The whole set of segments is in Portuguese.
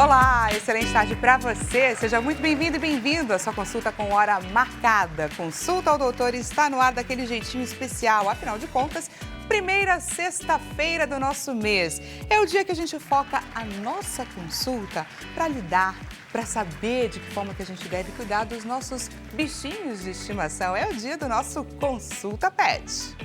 Olá, excelente tarde para você. Seja muito bem-vindo e bem-vindo à sua consulta com hora marcada. Consulta ao doutor está no ar daquele jeitinho especial. Afinal de contas, primeira sexta-feira do nosso mês. É o dia que a gente foca a nossa consulta para lidar, para saber de que forma que a gente deve cuidar dos nossos bichinhos de estimação. É o dia do nosso Consulta Pet.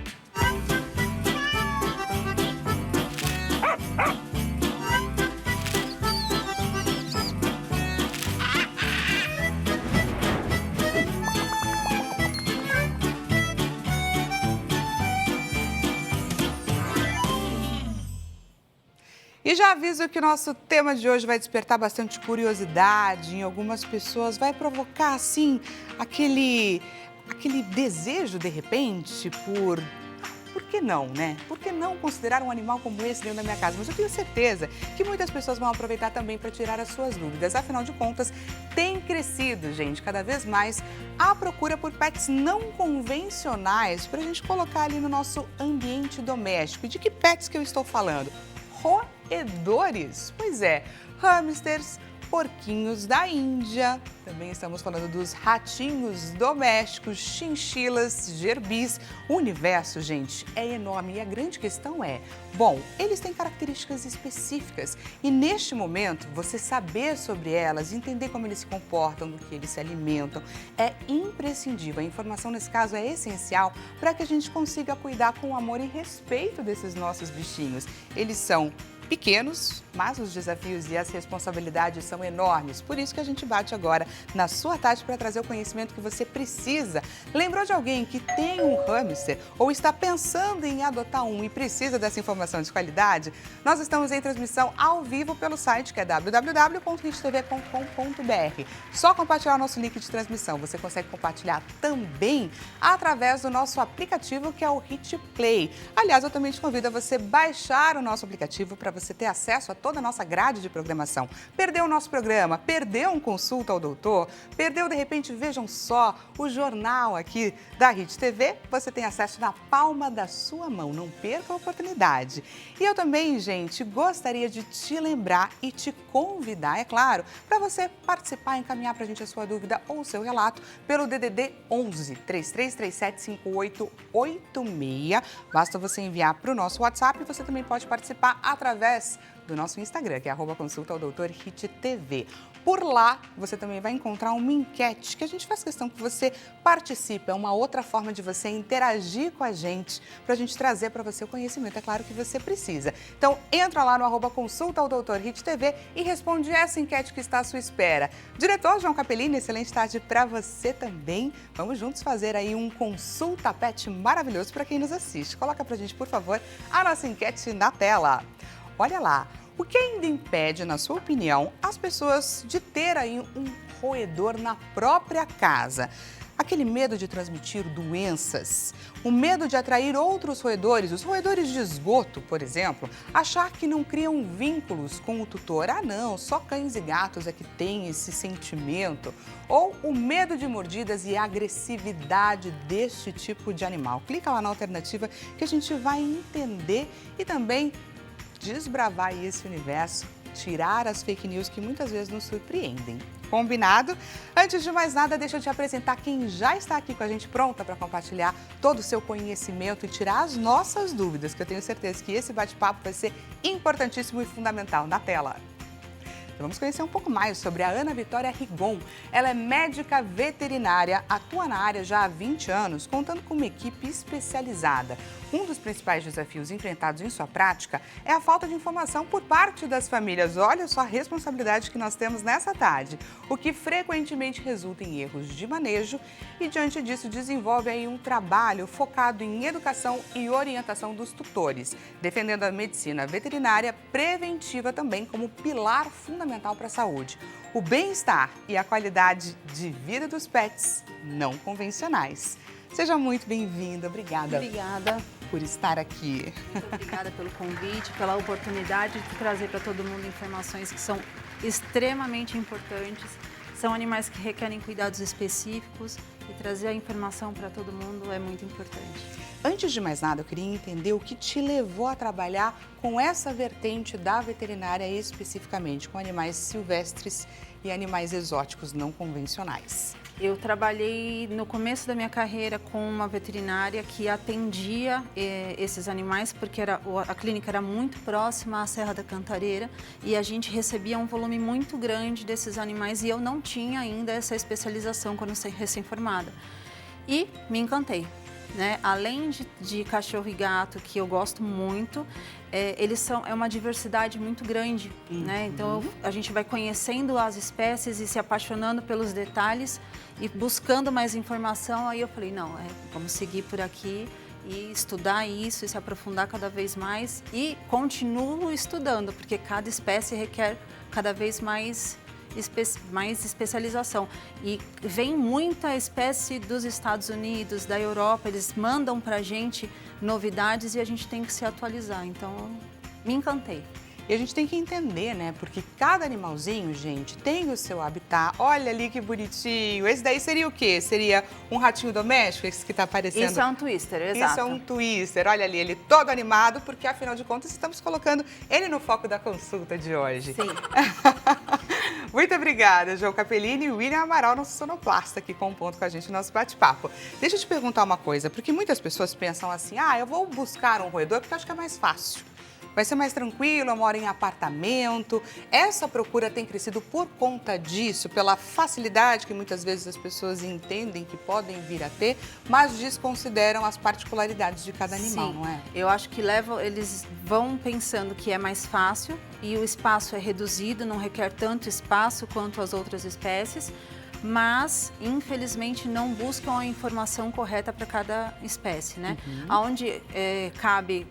E já aviso que o nosso tema de hoje vai despertar bastante curiosidade em algumas pessoas, vai provocar, assim, aquele desejo, de repente, por que não, né? Por que não considerar um animal como esse dentro da minha casa? Mas eu tenho certeza que muitas pessoas vão aproveitar também para tirar as suas dúvidas. Afinal de contas, tem crescido, gente, cada vez mais a procura por pets não convencionais para a gente colocar ali no nosso ambiente doméstico. E de que pets que eu estou falando? Roedores, pois é, hamsters, porquinhos da Índia, também estamos falando dos ratinhos domésticos, chinchilas, gerbis. O universo, gente, é enorme e a grande questão é, bom, eles têm características específicas e neste momento você saber sobre elas, entender como eles se comportam, do que eles se alimentam, é imprescindível. A informação nesse caso é essencial para que a gente consiga cuidar com amor e respeito desses nossos bichinhos. Eles são pequenos, mas os desafios e as responsabilidades são enormes. Por isso que a gente bate agora na sua tarde para trazer o conhecimento que você precisa. Lembrou de alguém que tem um hamster ou está pensando em adotar um e precisa dessa informação de qualidade? Nós estamos em transmissão ao vivo pelo site que é www.hittv.com.br. Só compartilhar o nosso link de transmissão. Você consegue compartilhar também através do nosso aplicativo que é o Hit Play. Aliás, eu também te convido a você baixar o nosso aplicativo para você ter acesso a toda a nossa grade de programação. Perdeu o nosso programa? Perdeu um Consulta ao Doutor? Perdeu, de repente, vejam só, o jornal aqui da Hit TV? Você tem acesso na palma da sua mão. Não perca a oportunidade. E eu também, gente, gostaria de te lembrar e te convidar, é claro, para você participar e encaminhar para a gente a sua dúvida ou o seu relato pelo DDD 11 3337 5886. Basta você enviar para o nosso WhatsApp e você também pode participar através do nosso Instagram, que é @consultaodoutorhittv. Por lá, você também vai encontrar uma enquete que a gente faz questão que você participe. É uma outra forma de você interagir com a gente, para a gente trazer para você o conhecimento, é claro, que você precisa. Então, entra lá no @consultaodoutorhittv e responde essa enquete que está à sua espera. Diretor João Capellini, excelente tarde para você também. Vamos juntos fazer aí um Consulta Pet maravilhoso para quem nos assiste. Coloca para a gente, por favor, a nossa enquete na tela. Olha lá, o que ainda impede, na sua opinião, as pessoas de ter aí um roedor na própria casa? Aquele medo de transmitir doenças, o medo de atrair outros roedores, os roedores de esgoto, por exemplo, achar que não criam vínculos com o tutor. Ah, não, só cães e gatos é que têm esse sentimento. Ou o medo de mordidas e agressividade deste tipo de animal. Clica lá na alternativa que a gente vai entender e também desbravar esse universo, tirar as fake news que muitas vezes nos surpreendem. Combinado? Antes de mais nada, deixa eu te apresentar quem já está aqui com a gente pronta para compartilhar todo o seu conhecimento e tirar as nossas dúvidas, que eu tenho certeza que esse bate-papo vai ser importantíssimo e fundamental. Na tela. Vamos conhecer um pouco mais sobre a Ana Vitória Rigon. Ela é médica veterinária, atua na área já há 20 anos, contando com uma equipe especializada. Um dos principais desafios enfrentados em sua prática é a falta de informação por parte das famílias. Olha só a responsabilidade que nós temos nessa tarde, o que frequentemente resulta em erros de manejo e, diante disso, desenvolve aí um trabalho focado em educação e orientação dos tutores, defendendo a medicina veterinária preventiva também como pilar fundamental para a saúde, o bem-estar e a qualidade de vida dos pets não convencionais. Seja muito bem-vinda, obrigada. Obrigada por estar aqui. Muito obrigada pelo convite, pela oportunidade de trazer para todo mundo informações que são extremamente importantes. São animais que requerem cuidados específicos e trazer a informação para todo mundo é muito importante. Antes de mais nada, eu queria entender o que te levou a trabalhar com essa vertente da veterinária especificamente, com animais silvestres e animais exóticos não convencionais. Eu trabalhei no começo da minha carreira com uma veterinária que atendia esses animais, porque a clínica era muito próxima à Serra da Cantareira e a gente recebia um volume muito grande desses animais e eu não tinha ainda essa especialização quando eu recém-formada. E me encantei. Né? Além de cachorro e gato, que eu gosto muito, é uma diversidade muito grande. Né? Então, a gente vai conhecendo as espécies e se apaixonando pelos detalhes e buscando mais informação. Aí eu falei, não, vamos seguir por aqui e estudar isso e se aprofundar cada vez mais. E continuo estudando, porque cada espécie requer cada vez mais especialização. E vem muita espécie dos Estados Unidos, da Europa, eles mandam pra gente novidades e a gente tem que se atualizar. Então, me encantei. E a gente tem que entender, né? Porque cada animalzinho, gente, tem o seu habitat. Olha ali que bonitinho. Esse daí seria o quê? Seria um ratinho doméstico, esse que tá aparecendo? Isso é um twister, exato. Isso é um twister. Olha ali, ele todo animado, porque afinal de contas estamos colocando ele no foco da consulta de hoje. Sim. Muito obrigada, João Capellini e William Amaral, nosso sonoplasta, aqui com um ponto com a gente no nosso bate-papo. Deixa eu te perguntar uma coisa, porque muitas pessoas pensam assim, eu vou buscar um roedor porque eu acho que é mais fácil. Vai ser mais tranquilo, eu moro em apartamento. Essa procura tem crescido por conta disso, pela facilidade que muitas vezes as pessoas entendem que podem vir a ter, mas desconsideram as particularidades de cada animal, não é? Eu acho que eles vão pensando que é mais fácil e o espaço é reduzido, não requer tanto espaço quanto as outras espécies, mas infelizmente não buscam a informação correta para cada espécie, né? Onde cabe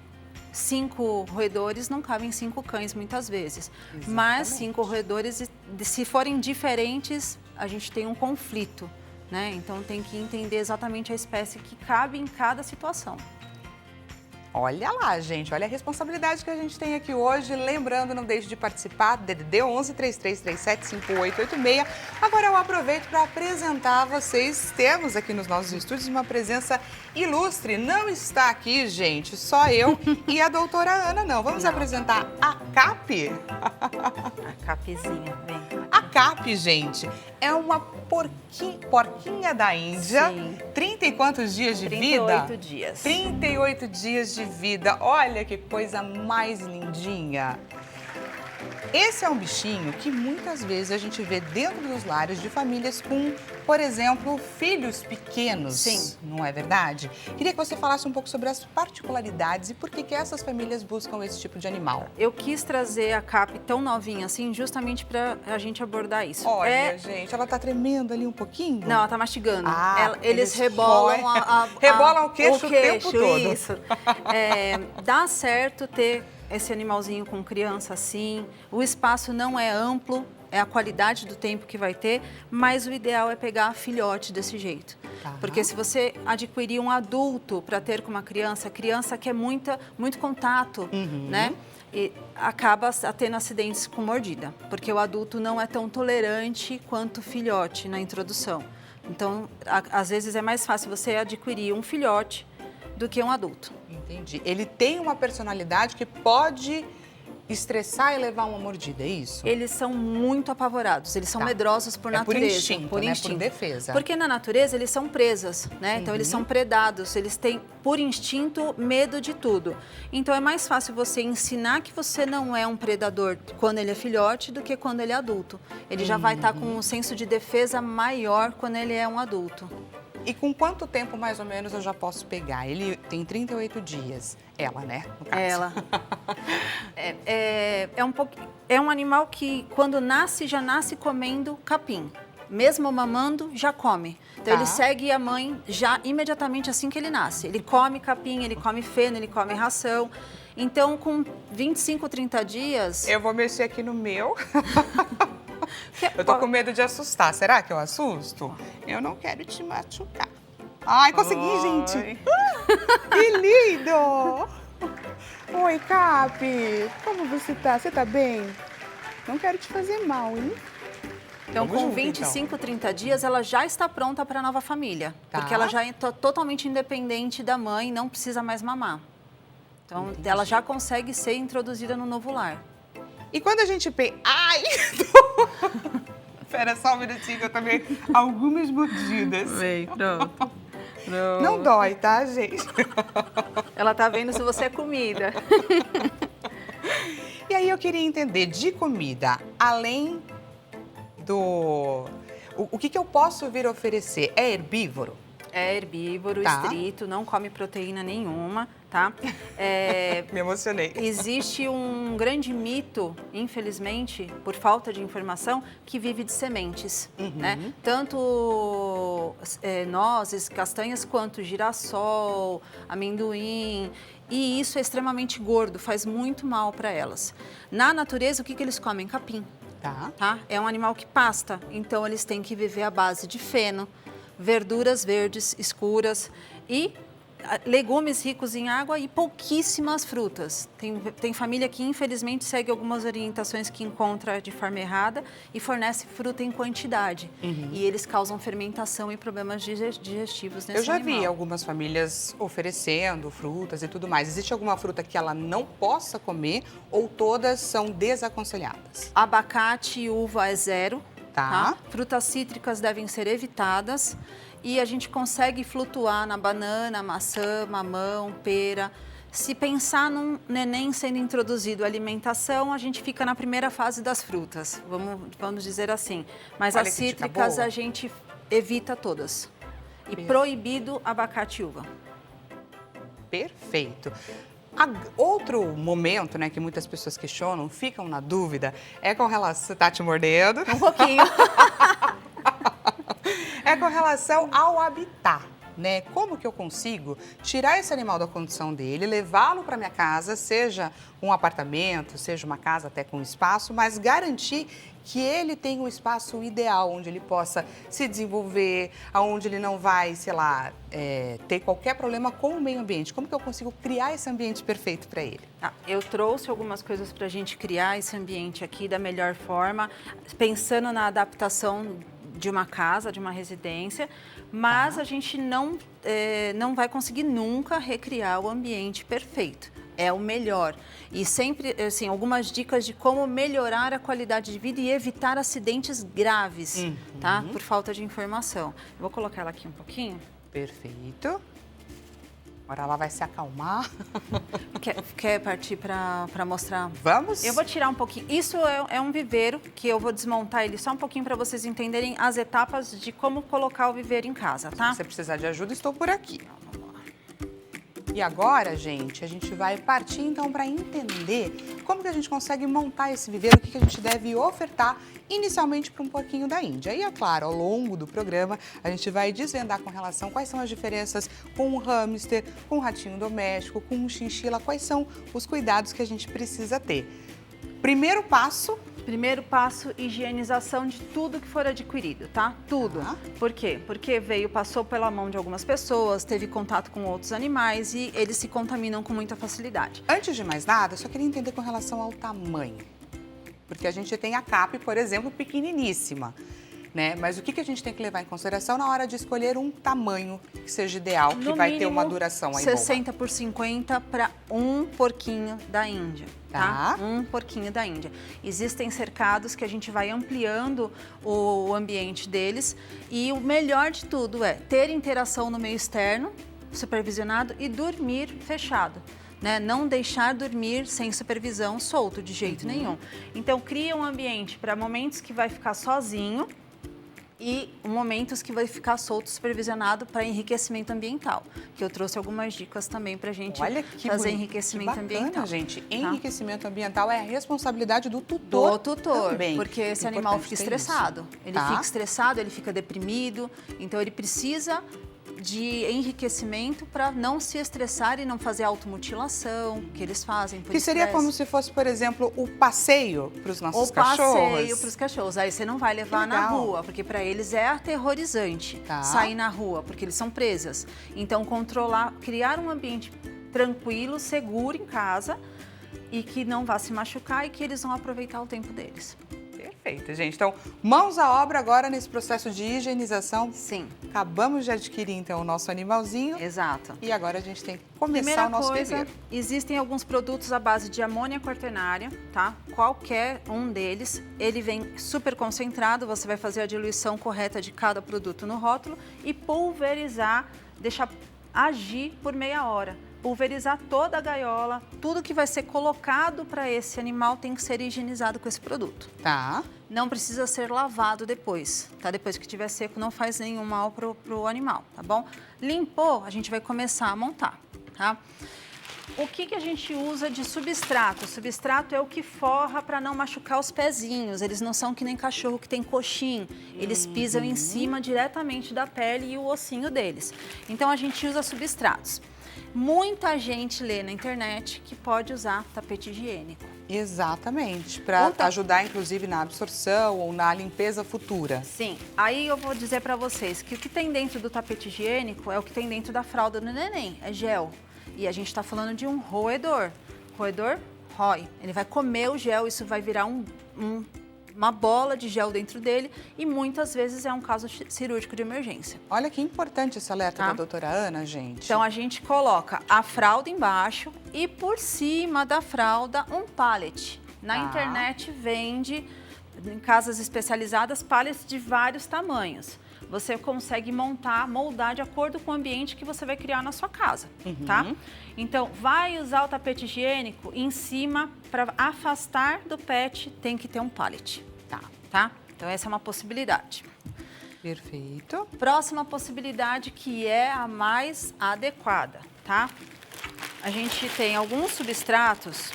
5 roedores, não cabem 5 cães muitas vezes. Exatamente. Mas 5 roedores, se forem diferentes, a gente tem um conflito, né? Então tem que entender exatamente a espécie que cabe em cada situação. Olha lá, gente, olha a responsabilidade que a gente tem aqui hoje. Lembrando, não deixe de participar, DDD 11 3337 5886. Agora eu aproveito para apresentar a vocês. Temos aqui nos nossos estúdios uma presença ilustre. Não está aqui, gente, só eu e a doutora Ana, não. Vamos apresentar a Cap? A Capzinha, vem. A Cap, gente, é uma porquinha da Índia. Sim. 30 e quantos dias de 38 vida? dias. 38 dias de vida. Olha que coisa mais lindinha. Esse é um bichinho que muitas vezes a gente vê dentro dos lares de famílias com, por exemplo, filhos pequenos. Sim. Não é verdade? Queria que você falasse um pouco sobre as particularidades e por que essas famílias buscam esse tipo de animal. Eu quis trazer a Cap tão novinha assim, justamente para a gente abordar isso. Olha, gente, ela tá tremendo ali um pouquinho? Não, ela tá mastigando. Eles rebolam rebolam o queixo o tempo todo. Isso. Dá certo ter esse animalzinho com criança assim, o espaço não é amplo, é a qualidade do tempo que vai ter, mas o ideal é pegar filhote desse jeito. Porque se você adquirir um adulto para ter com uma criança, a criança quer muito contato, né? E acaba tendo acidentes com mordida, porque o adulto não é tão tolerante quanto o filhote na introdução. Então, às vezes é mais fácil você adquirir um filhote do que um adulto. Entendi. Ele tem uma personalidade que pode estressar e levar uma mordida, é isso? Eles são muito apavorados, eles são medrosos por natureza. Por instinto, por defesa. Porque na natureza eles são presas, né? Então eles são predados, eles têm, por instinto, medo de tudo. Então é mais fácil você ensinar que você não é um predador quando ele é filhote do que quando ele é adulto. Ele já vai estar com um senso de defesa maior quando ele é um adulto. E com quanto tempo, mais ou menos, eu já posso pegar? Ele tem 38 dias. Ela, né? No caso. Ela. É um animal que, quando nasce, já nasce comendo capim. Mesmo mamando, já come. Então, ele segue a mãe já imediatamente assim que ele nasce. Ele come capim, ele come feno, ele come ração. Então, com 25, 30 dias... Eu vou mexer aqui no meu... Eu tô com medo de assustar. Será que eu assusto? Eu não quero te machucar. Ai, consegui, gente. Que lindo! Oi, Cap. Como você tá? Você tá bem? Não quero te fazer mal, hein? Então, Vamos com junto, 25, 30 dias, ela já está pronta para a nova família. Tá. Porque ela já é totalmente independente da mãe, não precisa mais mamar. Então, Entendi. ela já consegue ser introduzida no novo lar. E quando a gente pensa... Ai! Espera só um minutinho que eu tomei algumas mordidas. Vem, pronto. Não dói, tá, gente? Ela tá vendo se você é comida. E aí eu queria entender de comida, além do... O que eu posso vir oferecer? É herbívoro? É herbívoro, Tá. estrito, não come proteína nenhuma, tá? Me emocionei. Existe um grande mito, infelizmente, por falta de informação, que vive de sementes, né? Tanto nozes, castanhas, quanto girassol, amendoim. E isso é extremamente gordo, faz muito mal para elas. Na natureza, o que eles comem? Capim, Tá. tá? É um animal que pasta, então eles têm que viver à base de feno, verduras verdes escuras e legumes ricos em água e pouquíssimas frutas. Tem família que, infelizmente, segue algumas orientações que encontra de forma errada e fornece fruta em quantidade. E eles causam fermentação e problemas digestivos nesse Eu já animal. vi algumas famílias oferecendo frutas e tudo mais. Existe alguma fruta que ela não possa comer ou todas são desaconselhadas? Abacate e uva é zero. Tá. Frutas cítricas devem ser evitadas e a gente consegue flutuar na banana, maçã, mamão, pera. Se pensar num neném sendo introduzido à alimentação, a gente fica na primeira fase das frutas, vamos dizer assim. Mas Olha as que dica cítricas boa. a gente evita todas. E Perfeito. proibido abacate e uva. Perfeito. Outro momento, né, que muitas pessoas questionam, ficam na dúvida, é com relação... Você tá te mordendo? Um pouquinho. É com relação ao habitat, né? Como que eu consigo tirar esse animal da condição dele, levá-lo para minha casa, seja um apartamento, seja uma casa até com espaço, mas garantir que ele tenha um espaço ideal, onde ele possa se desenvolver, onde ele não vai, sei lá, ter qualquer problema com o meio ambiente. Como que eu consigo criar esse ambiente perfeito para ele? Eu trouxe algumas coisas para a gente criar esse ambiente aqui da melhor forma, pensando na adaptação de uma casa, de uma residência, mas a gente não vai conseguir nunca recriar o ambiente perfeito. É o melhor. E sempre, assim, algumas dicas de como melhorar a qualidade de vida e evitar acidentes graves, tá? Por falta de informação. Eu vou colocar ela aqui um pouquinho. Perfeito. Agora ela vai se acalmar. Quer partir para mostrar? Vamos? Eu vou tirar um pouquinho. Isso é um viveiro que eu vou desmontar ele só um pouquinho para vocês entenderem as etapas de como colocar o viveiro em casa, tá? Se você precisar de ajuda, estou por aqui. E agora, gente, a gente vai partir então para entender como que a gente consegue montar esse viveiro, o que a gente deve ofertar inicialmente para um porquinho da Índia. E é claro, ao longo do programa, a gente vai desvendar com relação quais são as diferenças com um hamster, com um ratinho doméstico, com um chinchila, quais são os cuidados que a gente precisa ter. Primeiro passo... Primeiro passo, higienização de tudo que for adquirido, tá? Tudo. Tá. Por quê? Porque passou pela mão de algumas pessoas, teve contato com outros animais e eles se contaminam com muita facilidade. Antes de mais nada, eu só queria entender com relação ao tamanho. Porque a gente tem a CAP, por exemplo, pequeniníssima, né? Mas o que a gente tem que levar em consideração na hora de escolher um tamanho que seja ideal, que vai ter uma duração aí 60 por 50 para um porquinho da Índia. Tá? Um porquinho da Índia. Existem cercados que a gente vai ampliando o ambiente deles e o melhor de tudo é ter interação no meio externo, supervisionado e dormir fechado. Né? Não deixar dormir sem supervisão solto de jeito nenhum. Então cria um ambiente para momentos que vai ficar sozinho e momentos que vai ficar solto, supervisionado para enriquecimento ambiental. Que eu trouxe algumas dicas também para a gente fazer enriquecimento que bacana, ambiental. Gente, tá? Enriquecimento ambiental é a responsabilidade do tutor. Do tutor, também. porque esse animal fica estressado. Ele fica estressado, ele fica deprimido, então ele precisa de enriquecimento para não se estressar e não fazer automutilação, que eles fazem por Que seria estresse. como se fosse, por exemplo, o passeio para os nossos O cachorros. passeio para os cachorros. Aí você não vai levar na rua, porque para eles é aterrorizante sair na rua, porque eles são presas. Então, criar um ambiente tranquilo, seguro em casa e que não vá se machucar e que eles vão aproveitar o tempo deles. Perfeito, gente. Então, mãos à obra agora nesse processo de higienização. Sim. Acabamos de adquirir, então, o nosso animalzinho. Exato. E agora a gente tem que começar Primeira o nosso coisa, viveiro. existem alguns produtos à base de amônia quaternária, tá? Qualquer um deles, ele vem super concentrado, você vai fazer a diluição correta de cada produto no rótulo e pulverizar, deixar agir por meia hora. Pulverizar toda a gaiola, tudo que vai ser colocado para esse animal tem que ser higienizado com esse produto. Tá. Não precisa ser lavado depois, tá? Depois que estiver seco, não faz nenhum mal pro animal, tá bom? Limpou, a gente vai começar a montar, tá? O que a gente usa de substrato? O substrato é o que forra para não machucar os pezinhos. Eles não são que nem cachorro que tem coxim. Eles pisam em cima diretamente da pele e o ossinho deles. Então, a gente usa substratos. Muita gente lê na internet que pode usar tapete higiênico. Exatamente, para ajudar inclusive na absorção ou na limpeza futura. Sim, aí eu vou dizer para vocês que o que tem dentro do tapete higiênico é o que tem dentro da fralda do neném, é gel. E a gente está falando de um roedor. Roedor rói, ele vai comer o gel, isso vai virar uma bola de gel dentro dele e muitas vezes é um caso cirúrgico de emergência. Olha que importante esse alerta Tá? da doutora Ana, gente. Então a gente coloca a fralda embaixo e por cima da fralda um pallet. Na internet vende, em casas especializadas, pallets de vários tamanhos. Você consegue moldar de acordo com o ambiente que você vai criar na sua casa, tá? Então, vai usar o tapete higiênico em cima, para afastar do pet, tem que ter um pallet, tá? Então, essa é uma possibilidade. Perfeito. Próxima possibilidade, que é a mais adequada, tá? A gente tem alguns substratos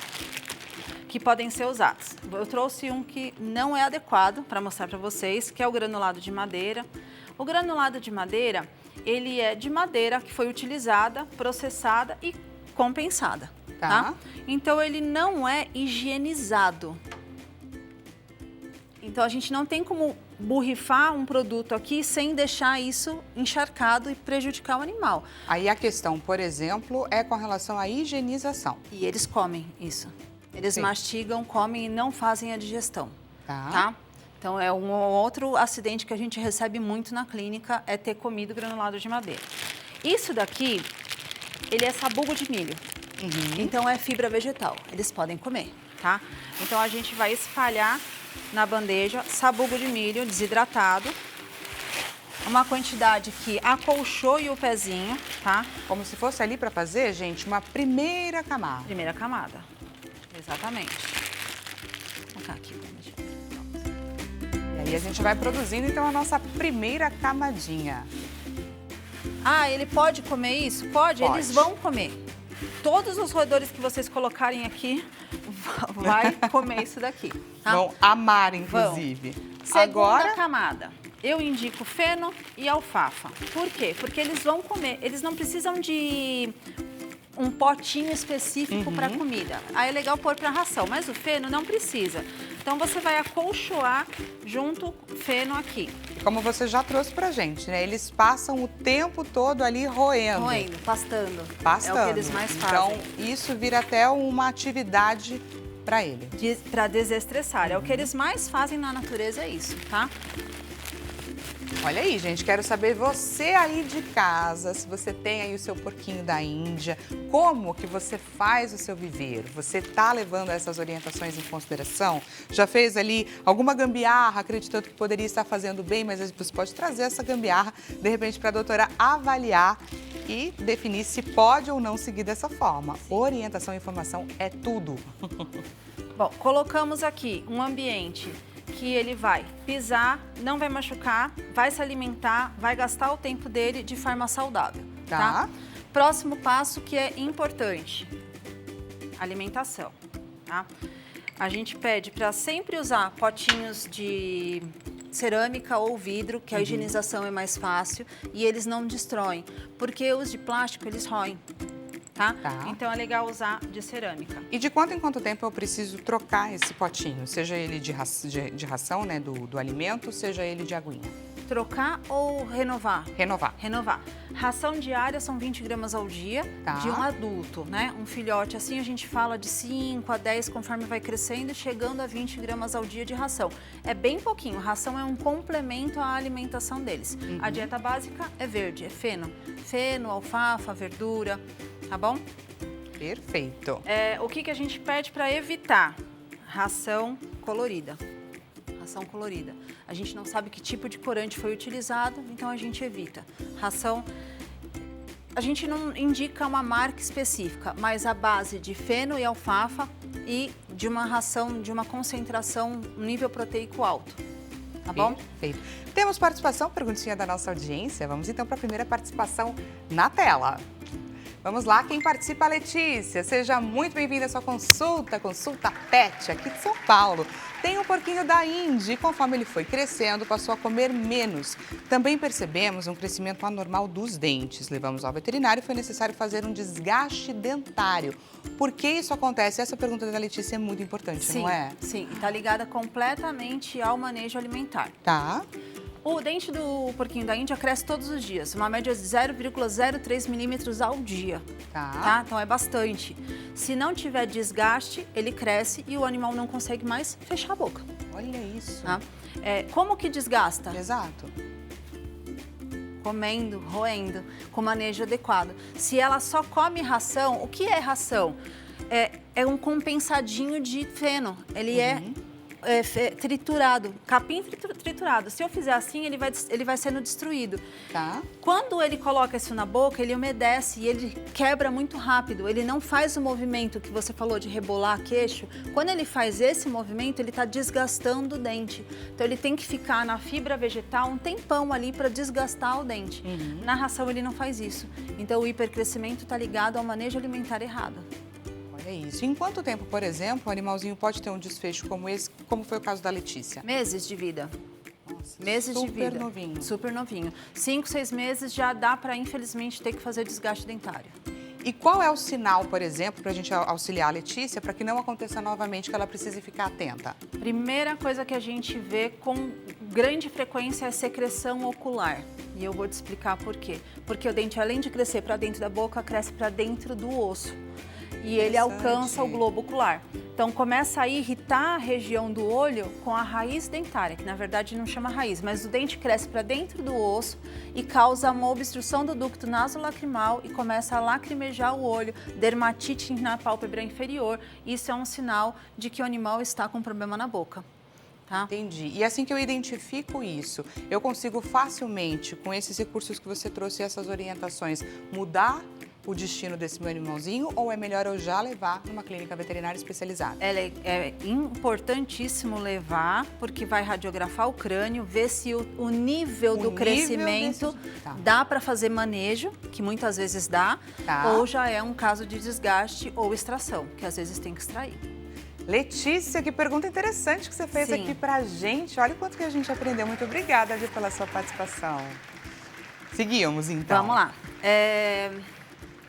que podem ser usados. Eu trouxe um que não é adequado para mostrar para vocês, que é o granulado de madeira. O granulado de madeira, ele é de madeira que foi utilizada, processada e compensada, tá? Então, ele não é higienizado. Então, a gente não tem como borrifar um produto aqui sem deixar isso encharcado e prejudicar o animal. Aí a questão, por exemplo, é com relação à higienização. E eles comem isso. Eles mastigam, comem e não fazem a digestão, tá? Então, é um outro acidente que a gente recebe muito na clínica, é ter comido granulado de madeira. Isso daqui, ele é sabugo de milho. Então, é fibra vegetal. Eles podem comer, tá? Então, a gente vai espalhar na bandeja sabugo de milho desidratado. Uma quantidade que acolchoe o pezinho, tá? Como se fosse ali para fazer, gente, uma primeira camada. Primeira camada. Exatamente. Vou colocar aqui. E aí a gente vai produzindo, então, a nossa primeira camadinha. Ah, ele pode comer isso? Pode. Eles vão comer. Todos os roedores que vocês colocarem aqui vai comer isso daqui. Tá? Vão amar, inclusive. Segunda camada. Eu indico feno e alfafa. Por quê? Porque eles vão comer. Eles não precisam de um potinho específico para comida. Aí é legal pôr para ração, mas o feno não precisa. Então, você vai acolchoar junto o feno aqui. Como você já trouxe pra gente, né? Eles passam o tempo todo ali roendo. Roendo, pastando. Pastando. É o que eles mais fazem. Então, isso vira até uma atividade para ele. Para desestressar. É o que eles mais fazem na natureza, é isso, tá? Olha aí, gente, quero saber você aí de casa, se você tem aí o seu porquinho da Índia, como que você faz o seu viveiro? Você tá levando essas orientações em consideração? Já fez ali alguma gambiarra, acreditando que poderia estar fazendo bem, mas você pode trazer essa gambiarra, de repente, para a doutora avaliar e definir se pode ou não seguir dessa forma. Orientação e informação é tudo. Bom, colocamos aqui um ambiente que ele vai pisar, não vai machucar, vai se alimentar, vai gastar o tempo dele de forma saudável, tá? Próximo passo que é importante, alimentação, tá? A gente pede para sempre usar potinhos de cerâmica ou vidro, que a higienização é mais fácil e eles não destroem, porque os de plástico eles roem. Tá? Então é legal usar de cerâmica. E de quanto em quanto tempo eu preciso trocar esse potinho? Seja ele de ração, né, do alimento, seja ele de aguinha? trocar ou renovar? Renovar. Renovar. Ração diária são 20 gramas ao dia de um adulto, né? Um filhote, assim, a gente fala de 5 a 10 conforme vai crescendo, chegando a 20 gramas ao dia de ração. É bem pouquinho, ração é um complemento à alimentação deles. A dieta básica é verde, é feno. Feno, alfafa, verdura, tá bom? Perfeito. O que a gente pede para evitar? Ração colorida. Ração colorida. A gente não sabe que tipo de corante foi utilizado, então a gente evita. Ração, a gente não indica uma marca específica, mas a base de feno e alfafa e de uma ração, de uma concentração, nível proteico alto. Tá bom? Perfeito. Temos participação, perguntinha da nossa audiência. Vamos então para a primeira participação na tela. Vamos lá, quem participa, a Letícia. Seja muito bem-vinda à sua consulta PET, aqui de São Paulo. Tem um porquinho da Indy, conforme ele foi crescendo, passou a comer menos. Também percebemos um crescimento anormal dos dentes. Levamos ao veterinário e foi necessário fazer um desgaste dentário. Por que isso acontece? Essa pergunta da Letícia é muito importante, não é? Sim, está ligada completamente ao manejo alimentar. Tá. O dente do porquinho da Índia cresce todos os dias, uma média de 0,03 milímetros ao dia. Tá? Então é bastante. Se não tiver desgaste, ele cresce e o animal não consegue mais fechar a boca. Olha isso. Tá? Como que desgasta? Exato. Comendo, roendo, com manejo adequado. Se ela só come ração, o que é ração? É um compensadinho de feno. Ele é triturado, capim triturado. Se eu fizer assim, ele vai sendo destruído. Tá. Quando ele coloca isso na boca, ele umedece e ele quebra muito rápido. Ele não faz o movimento que você falou de rebolar queixo. Quando ele faz esse movimento, ele está desgastando o dente. Então, ele tem que ficar na fibra vegetal um tempão ali para desgastar o dente. Na ração, ele não faz isso. Então, o hipercrescimento está ligado ao manejo alimentar errado. É isso. Em quanto tempo, por exemplo, o animalzinho pode ter um desfecho como esse, como foi o caso da Letícia? Meses de vida. Nossa, meses de vida. Super novinho. Super novinho. 5, 6 meses já dá para, infelizmente, ter que fazer desgaste dentário. E qual é o sinal, por exemplo, para a gente auxiliar a Letícia para que não aconteça novamente, que ela precise ficar atenta? Primeira coisa que a gente vê com grande frequência é secreção ocular. E eu vou te explicar por quê. Porque o dente, além de crescer para dentro da boca, cresce para dentro do osso. E ele alcança o globo ocular. Então, começa a irritar a região do olho com a raiz dentária, que na verdade não chama raiz, mas o dente cresce para dentro do osso e causa uma obstrução do ducto nasolacrimal e começa a lacrimejar o olho, dermatite na pálpebra inferior. Isso é um sinal de que o animal está com problema na boca. Tá? Entendi. E assim que eu identifico isso, eu consigo facilmente, com esses recursos que você trouxe e essas orientações, mudar o destino desse meu animalzinho, ou é melhor eu já levar numa clínica veterinária especializada? É importantíssimo levar, porque vai radiografar o crânio, ver se o nível do crescimento dá para fazer manejo, que muitas vezes dá, ou já é um caso de desgaste ou extração, que às vezes tem que extrair. Letícia, que pergunta interessante que você fez aqui pra gente. Olha o quanto que a gente aprendeu. Muito obrigada, Gi, pela sua participação. Seguimos, então. Vamos lá.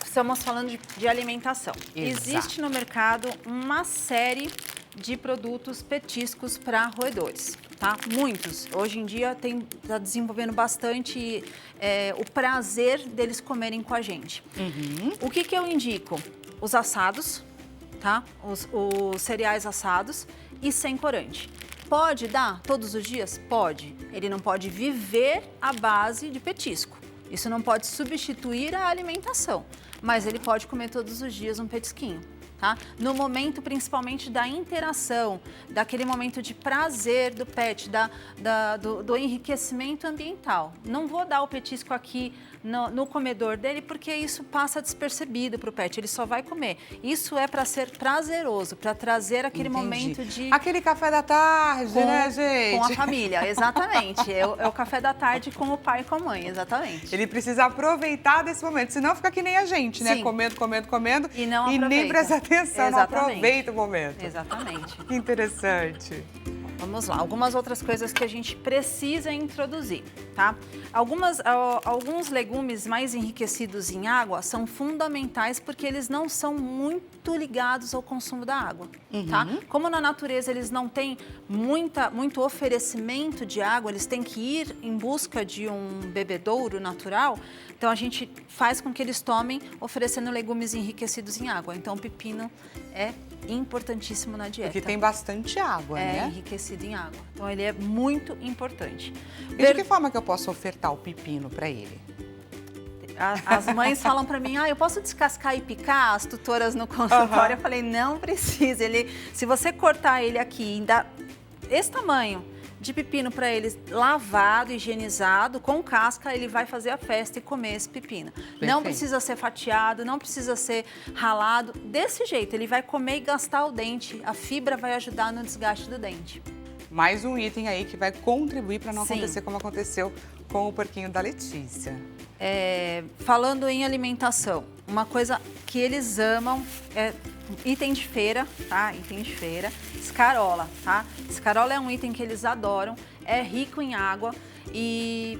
Estamos falando de alimentação. Exato. Existe no mercado uma série de produtos petiscos para roedores, tá? Muitos. Hoje em dia está desenvolvendo bastante o prazer deles comerem com a gente. O que eu indico? Os assados, tá? Os cereais assados e sem corante. Pode dar todos os dias? Pode. Ele não pode viver à base de petisco. Isso não pode substituir a alimentação, mas ele pode comer todos os dias um petisquinho, tá? No momento, principalmente, da interação, daquele momento de prazer do pet, do enriquecimento ambiental. Não vou dar o petisco aqui no comedor dele, porque isso passa despercebido para o pet, ele só vai comer. Isso é para ser prazeroso, para trazer aquele momento de... Aquele café da tarde, né, gente? Com a família, exatamente. É o café da tarde com o pai e com a mãe, exatamente. Ele precisa aproveitar desse momento, senão fica que nem a gente, né? Sim. Comendo. E não e nem presta atenção, exatamente. Não aproveita o momento. Exatamente. Que interessante. Vamos lá, algumas outras coisas que a gente precisa introduzir, tá? Alguns legumes mais enriquecidos em água são fundamentais porque eles não são muito ligados ao consumo da água, tá? Como na natureza eles não têm muito oferecimento de água, eles têm que ir em busca de um bebedouro natural, então a gente faz com que eles tomem oferecendo legumes enriquecidos em água. Então o pepino é importantíssimo na dieta. Porque tem bastante água, né? É enriquecido em água. Então ele é muito importante. E de que forma que eu posso ofertar o pepino para ele? As mães falam para mim, eu posso descascar e picar? As tutoras no consultório, eu falei, não precisa. Se você cortar ele aqui e dar esse tamanho de pepino para ele lavado, higienizado, com casca, ele vai fazer a festa e comer esse pepino. Perfeito. Não precisa ser fatiado, não precisa ser ralado. Desse jeito, ele vai comer e gastar o dente. A fibra vai ajudar no desgaste do dente. Mais um item aí que vai contribuir para não Sim. acontecer como aconteceu com o porquinho da Letícia. Falando em alimentação, uma coisa que eles amam é item de feira, tá? Item de feira, escarola, tá? Escarola é um item que eles adoram, é rico em água e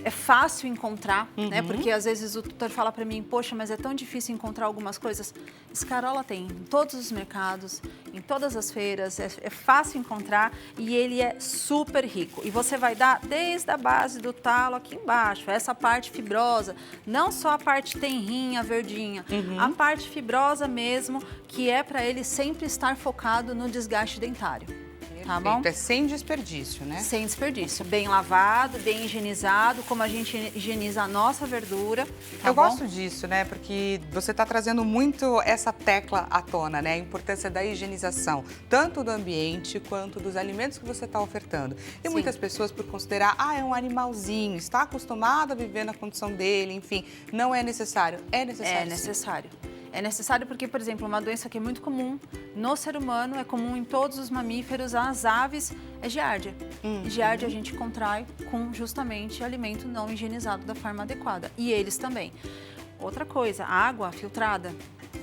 é fácil encontrar, né? Porque às vezes o tutor fala para mim, poxa, mas é tão difícil encontrar algumas coisas. Escarola tem em todos os mercados, em todas as feiras, é fácil encontrar e ele é super rico. E você vai dar desde a base do talo aqui embaixo, essa parte fibrosa, não só a parte tenrinha, verdinha, a parte fibrosa mesmo, que é para ele sempre estar focado no desgaste dentário. Tá bom? É sem desperdício, né? Sem desperdício. Bem lavado, bem higienizado, como a gente higieniza a nossa verdura. Tá Eu bom? gosto disso, né? Porque você está trazendo muito essa tecla à tona, né? A importância da higienização, tanto do ambiente quanto dos alimentos que você está ofertando. E Sim. muitas pessoas, por considerar, é um animalzinho, está acostumado a viver na condição dele, enfim, não é necessário. É necessário. É necessário. É necessário porque, por exemplo, uma doença que é muito comum no ser humano, é comum em todos os mamíferos, as aves, é giardia. E giardia a gente contrai com justamente alimento não higienizado da forma adequada. E eles também. Outra coisa, água filtrada.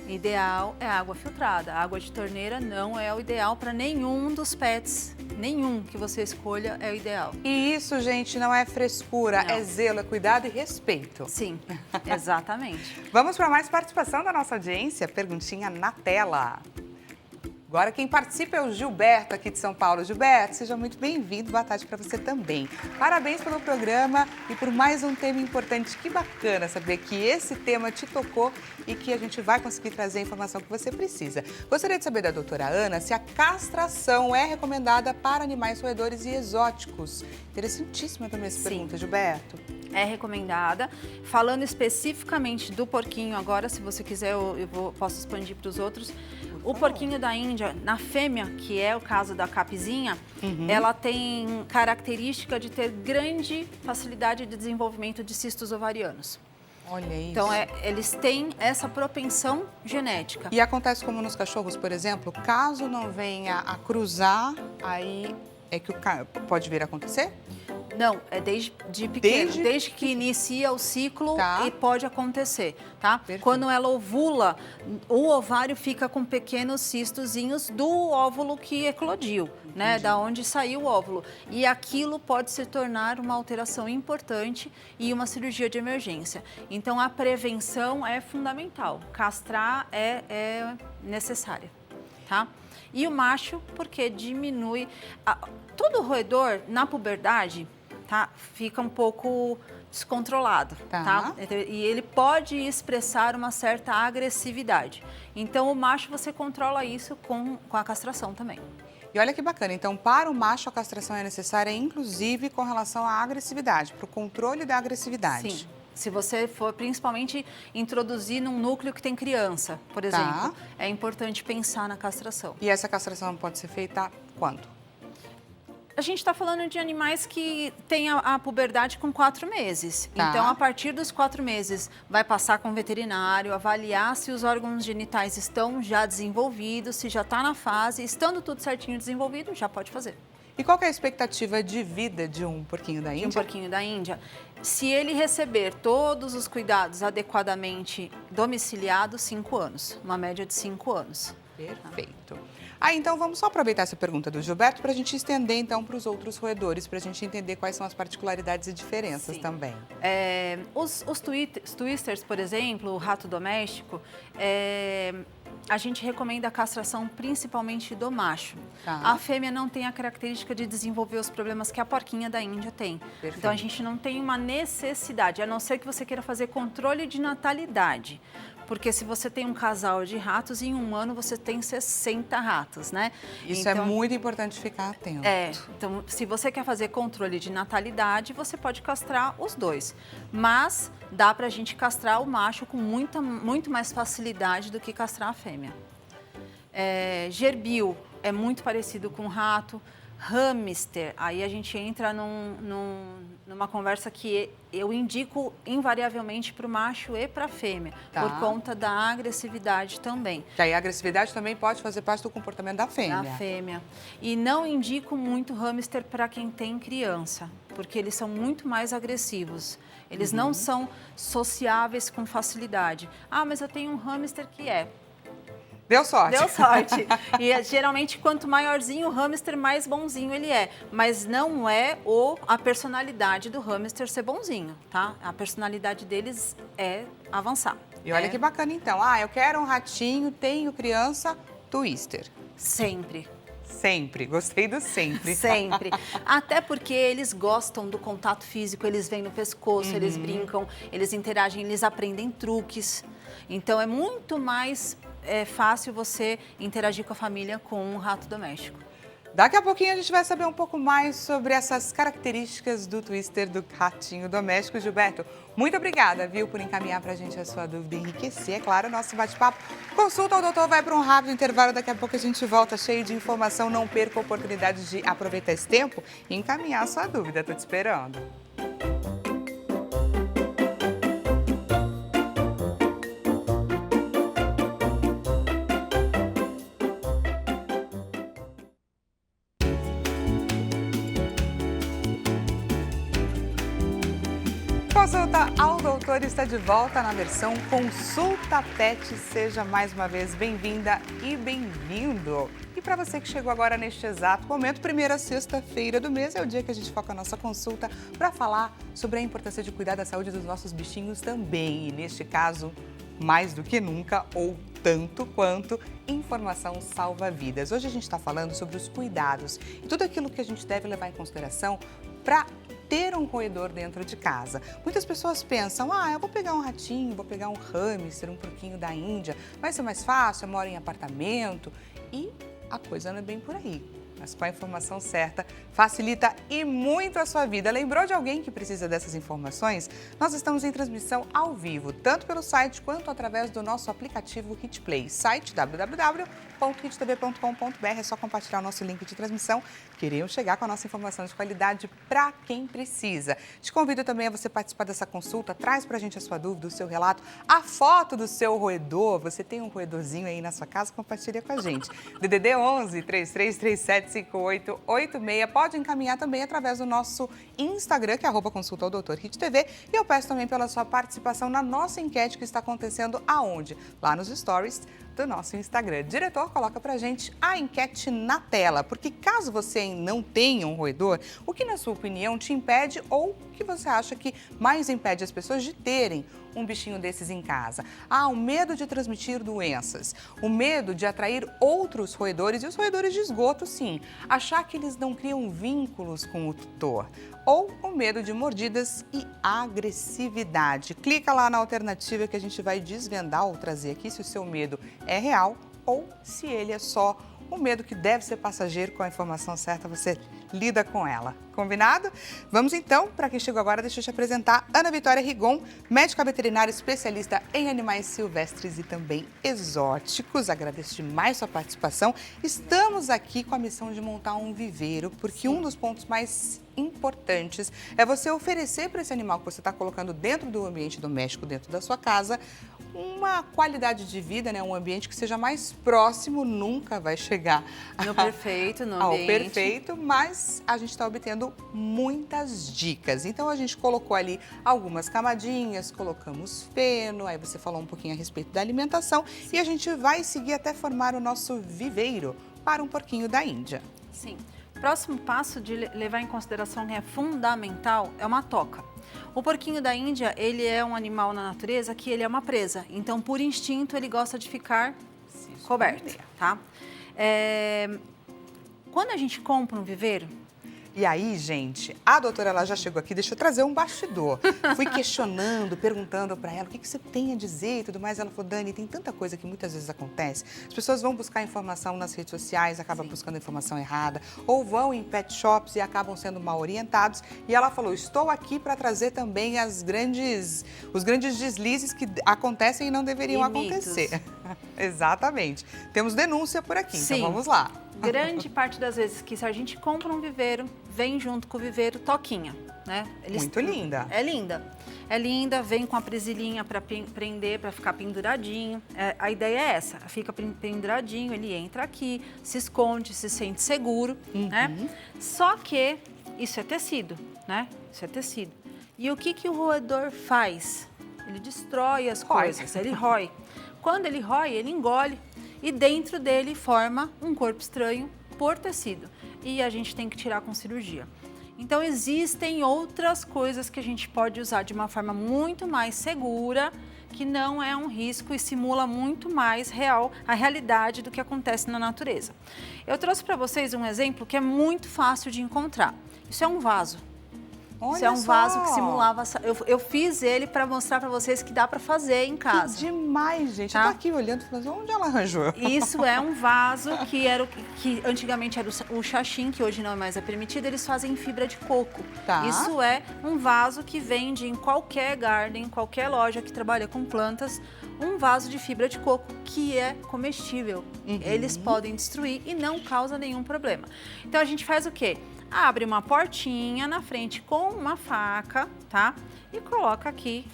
Ideal é água filtrada. A água de torneira não é o ideal para nenhum dos pets. Nenhum que você escolha é o ideal. E isso, gente, não é frescura, Não. é zelo, é cuidado e respeito. Sim, exatamente. Vamos para mais participação da nossa audiência. Perguntinha na tela. Agora quem participa é o Gilberto, aqui de São Paulo. Gilberto, seja muito bem-vindo. Boa tarde para você também. Parabéns pelo programa e por mais um tema importante. Que bacana saber que esse tema te tocou e que a gente vai conseguir trazer a informação que você precisa. Gostaria de saber da doutora Ana se a castração é recomendada para animais roedores e exóticos. Interessantíssima também essa pergunta, Gilberto. É recomendada. Falando especificamente do porquinho agora, se você quiser, posso expandir para os outros. O porquinho da Índia, na fêmea, que é o caso da capizinha, ela tem característica de ter grande facilidade de desenvolvimento de cistos ovarianos. Olha isso. Então, eles têm essa propensão genética. E acontece como nos cachorros, por exemplo, caso não venha a cruzar, aí é que pode vir a acontecer? Não, é desde pequeno, desde que inicia o ciclo e pode acontecer, tá? Perfeito. Quando ela ovula, o ovário fica com pequenos cistozinhos do óvulo que eclodiu, né? Da onde saiu o óvulo. E aquilo pode se tornar uma alteração importante e uma cirurgia de emergência. Então, a prevenção é fundamental. Castrar é necessária, tá? E o macho, porque diminui... Todo roedor, na puberdade, tá, fica um pouco descontrolado, tá? E ele pode expressar uma certa agressividade. Então, o macho, você controla isso com a castração também. E olha que bacana, então para o macho a castração é necessária, inclusive com relação à agressividade, para o controle da agressividade. Sim. Se você for principalmente introduzir num núcleo que tem criança, por exemplo, é importante pensar na castração. E essa castração pode ser feita quando? A gente está falando de animais que têm a puberdade com 4 meses. Então, a partir dos 4 meses, vai passar com o veterinário, avaliar se os órgãos genitais estão já desenvolvidos, se já está na fase, estando tudo certinho desenvolvido, já pode fazer. E qual que é a expectativa de vida de um porquinho da Índia? De um porquinho da Índia? Se ele receber todos os cuidados adequadamente domiciliados, 5 anos. Uma média de 5 anos. Perfeito. Então vamos só aproveitar essa pergunta do Gilberto para a gente estender então para os outros roedores, para a gente entender quais são as particularidades e diferenças também. Os twisters, por exemplo, o rato doméstico, a gente recomenda a castração principalmente do macho. Tá. A fêmea não tem a característica de desenvolver os problemas que a porquinha da Índia tem. Perfeito. Então a gente não tem uma necessidade, a não ser que você queira fazer controle de natalidade. Porque se você tem um casal de ratos, em um ano você tem 60 ratos, né? Isso então, é muito importante ficar atento. Então se você quer fazer controle de natalidade, você pode castrar os dois. Mas dá pra gente castrar o macho com muito mais facilidade do que castrar a fêmea. Gerbil é muito parecido com rato. Hamster, aí a gente entra numa conversa que eu indico invariavelmente para o macho e para a fêmea, por conta da agressividade também. Que aí a agressividade também pode fazer parte do comportamento da fêmea. Da fêmea. E não indico muito hamster para quem tem criança, porque eles são muito mais agressivos. Eles não são sociáveis com facilidade. Ah, mas eu tenho um hamster que é. Deu sorte. Deu sorte. E geralmente, quanto maiorzinho o hamster, mais bonzinho ele é. Mas não é a personalidade do hamster ser bonzinho, tá? A personalidade deles é avançar. E olha que bacana então. Eu quero um ratinho, tenho criança, twister. Sempre. Sempre, gostei do sempre. Sempre. Até porque eles gostam do contato físico, eles vêm no pescoço, eles brincam, eles interagem, eles aprendem truques. Então é muito mais fácil você interagir com a família com um rato doméstico. Daqui a pouquinho a gente vai saber um pouco mais sobre essas características do twister do ratinho doméstico. Gilberto, muito obrigada, viu, por encaminhar pra gente a sua dúvida e enriquecer, é claro, o nosso bate-papo. Consulta ao doutor vai para um rápido intervalo, daqui a pouco a gente volta cheio de informação. Não perca a oportunidade de aproveitar esse tempo e encaminhar a sua dúvida. Tô te esperando. Consulta ao Doutor está de volta na versão Consulta Pet. Seja mais uma vez bem-vinda e bem-vindo. E para você que chegou agora neste exato momento, primeira sexta-feira do mês é o dia que a gente foca a nossa consulta para falar sobre a importância de cuidar da saúde dos nossos bichinhos também. E neste caso, mais do que nunca, ou tanto quanto, informação salva vidas. Hoje a gente está falando sobre os cuidados e tudo aquilo que a gente deve levar em consideração para ter um roedor dentro de casa. Muitas pessoas pensam, eu vou pegar um ratinho, vou pegar um hamster, um porquinho da Índia, vai ser mais fácil, eu moro em apartamento, e a coisa não é bem por aí. Mas com a informação certa, facilita e muito a sua vida. Lembrou de alguém que precisa dessas informações? Nós estamos em transmissão ao vivo, tanto pelo site quanto através do nosso aplicativo HitPlay. Site www.hittv.com.br, é só compartilhar o nosso link de transmissão. Queremos chegar com a nossa informação de qualidade para quem precisa. Te convido também a você participar dessa consulta, traz para a gente a sua dúvida, o seu relato, a foto do seu roedor. Você tem um roedorzinho aí na sua casa? Compartilha com a gente. DDD 11 3337 5886. Pode encaminhar também através do nosso Instagram, que é @consulta ao Doutor HitTV. E eu peço também pela sua participação na nossa enquete que está acontecendo aonde? Lá nos stories do nosso Instagram. Diretor, coloca pra gente a enquete na tela, porque caso você não tenha um roedor, o que na sua opinião te impede ou o que você acha que mais impede as pessoas de terem um bichinho desses em casa? O medo de transmitir doenças, o medo de atrair outros roedores e os roedores de esgoto, sim, achar que eles não criam vínculos com o tutor, ou o medo de mordidas e agressividade. Clica lá na alternativa que a gente vai desvendar ou trazer aqui se o seu medo é real ou se ele é só um medo que deve ser passageiro. Com a informação certa você lida com ela. Combinado? Vamos então, para quem chegou agora, deixa eu te apresentar Ana Vitória Rigon, médica veterinária especialista em animais silvestres e também exóticos. Agradeço demais sua participação. Estamos aqui com a missão de montar um viveiro, porque um dos pontos mais importantes é você oferecer para esse animal que você está colocando dentro do ambiente doméstico, dentro da sua casa, uma qualidade de vida, né? Um ambiente que seja mais próximo, nunca vai chegar no perfeito, no ao ambiente perfeito, mas a gente está obtendo trazendo muitas dicas. Então a gente colocou ali algumas camadinhas, colocamos feno, aí você falou um pouquinho a respeito da alimentação e a gente vai seguir até formar o nosso viveiro para um porquinho da Índia. Sim. Próximo passo de levar em consideração que é fundamental é uma toca. O porquinho da Índia, ele é um animal na natureza que ele é uma presa. Então, por instinto, ele gosta de ficar coberto, tá? Quando a gente compra um viveiro... E aí, gente, a doutora ela já chegou aqui, deixa eu trazer um bastidor. Fui questionando, perguntando para ela o que você tem a dizer e tudo mais. Ela falou, Dani, tem tanta coisa que muitas vezes acontece. As pessoas vão buscar informação nas redes sociais, acabam buscando informação errada, ou vão em pet shops e acabam sendo mal orientados. E ela falou, estou aqui para trazer também os grandes deslizes que acontecem e não deveriam acontecer. Exatamente. Temos denúncia por aqui, Sim. Então vamos lá. Grande parte das vezes que se a gente compra um viveiro, vem junto com o viveiro toquinha, né? Muito linda. É linda. É linda, vem com a presilhinha para prender, para ficar penduradinho. A ideia é essa, fica penduradinho, ele entra aqui, se esconde, se sente seguro, né? Só que isso é tecido, né? Isso é tecido. E o que o roedor faz? Ele destrói as coisas, ele rói. Quando ele rói, ele engole. E dentro dele forma um corpo estranho por tecido. E a gente tem que tirar com cirurgia. Então, existem outras coisas que a gente pode usar de uma forma muito mais segura, que não é um risco e simula muito mais a realidade do que acontece na natureza. Eu trouxe para vocês um exemplo que é muito fácil de encontrar. Isso é um vaso. Olha Isso é um só. vaso que simulava... Eu fiz ele para mostrar para vocês que dá para fazer em casa. Que demais, gente. Tá? Eu tô aqui olhando e falando, onde ela arranjou? Isso é um vaso que antigamente era o xaxim, que hoje não é mais permitido, eles fazem em fibra de coco. Tá. Isso é um vaso que vende em qualquer garden, qualquer loja que trabalha com plantas, um vaso de fibra de coco que é comestível. Eles podem destruir e não causa nenhum problema. Então a gente faz o quê? Abre uma portinha na frente com uma faca, tá? E coloca aqui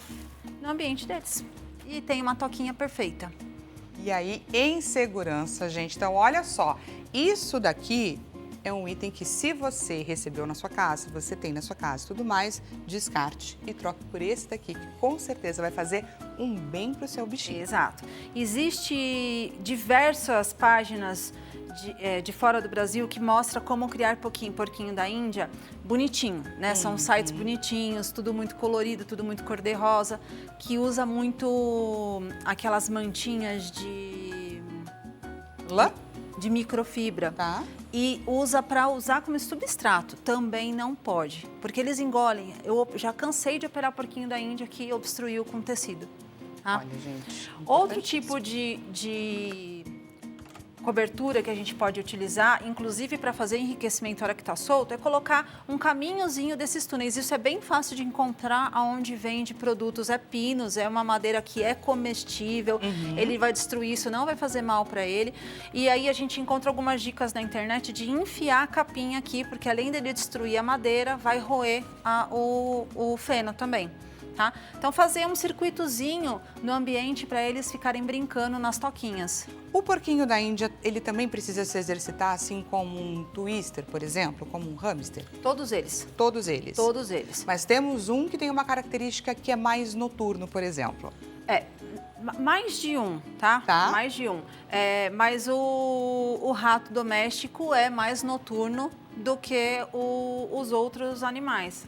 no ambiente deles. E tem uma toquinha perfeita. E aí, em segurança, gente. Então, olha só. Isso daqui é um item que se você recebeu na sua casa, se você tem na sua casa e tudo mais, descarte e troque por esse daqui, que com certeza vai fazer um bem pro seu bichinho. Exato. Existem diversas páginas de fora do Brasil que mostra como criar porquinho da Índia bonitinho, né? São sites bonitinhos, tudo muito colorido, tudo muito cor-de-rosa, que usa muito aquelas mantinhas de Lã? De microfibra. Tá. E usa para usar como substrato. Também não pode, porque eles engolem. Eu já cansei de operar porquinho da Índia que obstruiu com tecido. Tá? Olha, gente. Outro tipo de cobertura que a gente pode utilizar, inclusive para fazer enriquecimento na hora que está solto, é colocar um caminhozinho desses túneis. Isso é bem fácil de encontrar aonde vende produtos. É pinus, é uma madeira que é comestível, ele vai destruir isso, não vai fazer mal para ele. E aí a gente encontra algumas dicas na internet de enfiar a capinha aqui, porque além dele destruir a madeira, vai roer o feno também. Tá? Então, fazer um circuitozinho no ambiente para eles ficarem brincando nas toquinhas. O porquinho da Índia, ele também precisa se exercitar assim como um twister, por exemplo, como um hamster? Todos eles. Todos eles? Todos eles. Mas temos um que tem uma característica que é mais noturno, por exemplo. Mais de um, tá? Tá. Mais de um. Mas o rato doméstico é mais noturno do que os outros animais.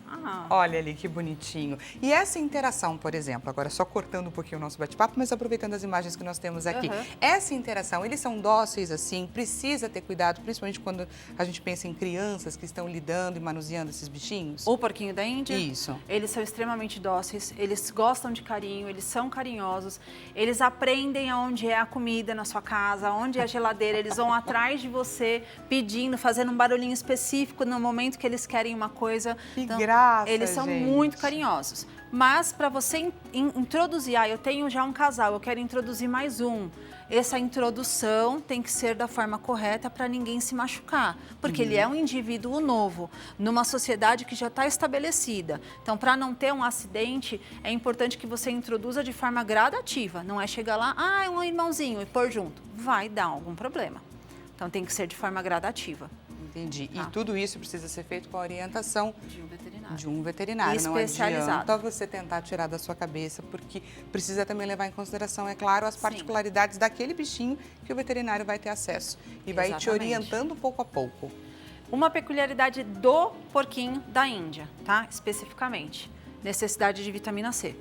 Olha ali que bonitinho. E essa interação, por exemplo, agora só cortando um pouquinho o nosso bate-papo, mas aproveitando as imagens que nós temos aqui. Essa interação, eles são dóceis assim, precisa ter cuidado, principalmente quando a gente pensa em crianças que estão lidando e manuseando esses bichinhos? O porquinho da Índia? Isso. Eles são extremamente dóceis, eles gostam de carinho, eles são carinhosos, eles aprendem aonde é a comida na sua casa, onde é a geladeira, eles vão atrás de você pedindo, fazendo um barulhinho específico no momento que eles querem uma coisa. Que então, graça, eles são muito carinhosos. Mas para você introduzir, eu tenho já um casal, eu quero introduzir mais um. Essa introdução tem que ser da forma correta para ninguém se machucar, porque ele é um indivíduo novo, numa sociedade que já está estabelecida. Então, para não ter um acidente, é importante que você introduza de forma gradativa. Não é chegar lá, é um irmãozinho e pôr junto. Vai dar algum problema. Então, tem que ser de forma gradativa. Entendi. Tá. E tudo isso precisa ser feito com a orientação De um veterinário. Não adianta você tentar tirar da sua cabeça, porque precisa também levar em consideração, é claro, as particularidades daquele bichinho que o veterinário vai ter acesso. E vai te orientando pouco a pouco. Uma peculiaridade do porquinho da Índia, tá? Especificamente, necessidade de vitamina C.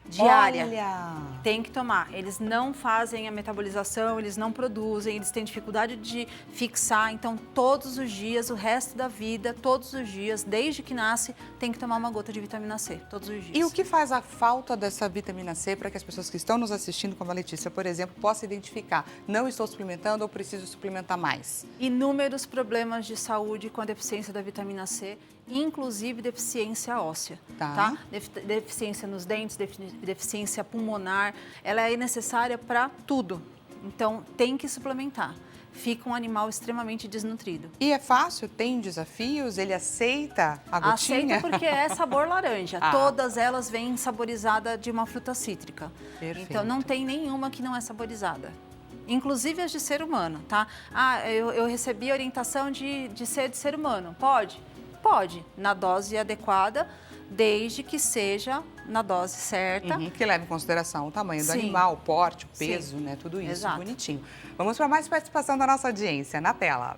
Diária. Olha! Tem que tomar. Eles não fazem a metabolização, eles não produzem, eles têm dificuldade de fixar. Então, todos os dias, o resto da vida, todos os dias, desde que nasce, tem que tomar uma gota de vitamina C, todos os dias. E o que faz a falta dessa vitamina C para que as pessoas que estão nos assistindo, como a Letícia, por exemplo, possam identificar? Não estou suplementando ou preciso suplementar mais? Inúmeros problemas de saúde com a deficiência da vitamina C, inclusive deficiência óssea, tá? Deficiência nos dentes, deficiência pulmonar, ela é necessária para tudo. Então, tem que suplementar. Fica um animal extremamente desnutrido. E é fácil? Tem desafios? Ele aceita a gotinha? Aceita porque é sabor laranja. Todas elas vêm saborizadas de uma fruta cítrica. Perfeito. Então, não tem nenhuma que não é saborizada. Inclusive as de ser humano, tá? Eu recebi orientação de ser de ser humano. Pode? Pode, na dose adequada, desde que seja na dose certa. Que leve em consideração o tamanho do animal, o porte, o peso, né? Tudo isso. Exato. Bonitinho. Vamos para mais participação da nossa audiência na tela.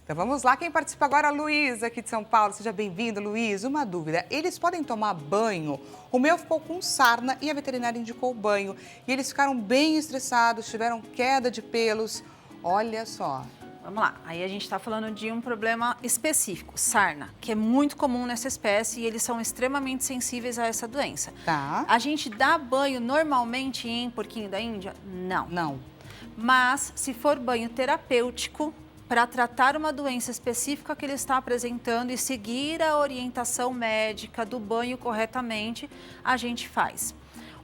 Então vamos lá, quem participa agora? Luiz, aqui de São Paulo. Seja bem-vindo, Luiz. Uma dúvida, eles podem tomar banho? O meu ficou com sarna e a veterinária indicou o banho. E eles ficaram bem estressados, tiveram queda de pelos. Olha só. Vamos lá, aí a gente está falando de um problema específico, sarna, que é muito comum nessa espécie e eles são extremamente sensíveis a essa doença. Tá. A gente dá banho normalmente em porquinho da Índia? Não. Não. Mas se for banho terapêutico, para tratar uma doença específica que ele está apresentando e seguir a orientação médica do banho corretamente, a gente faz.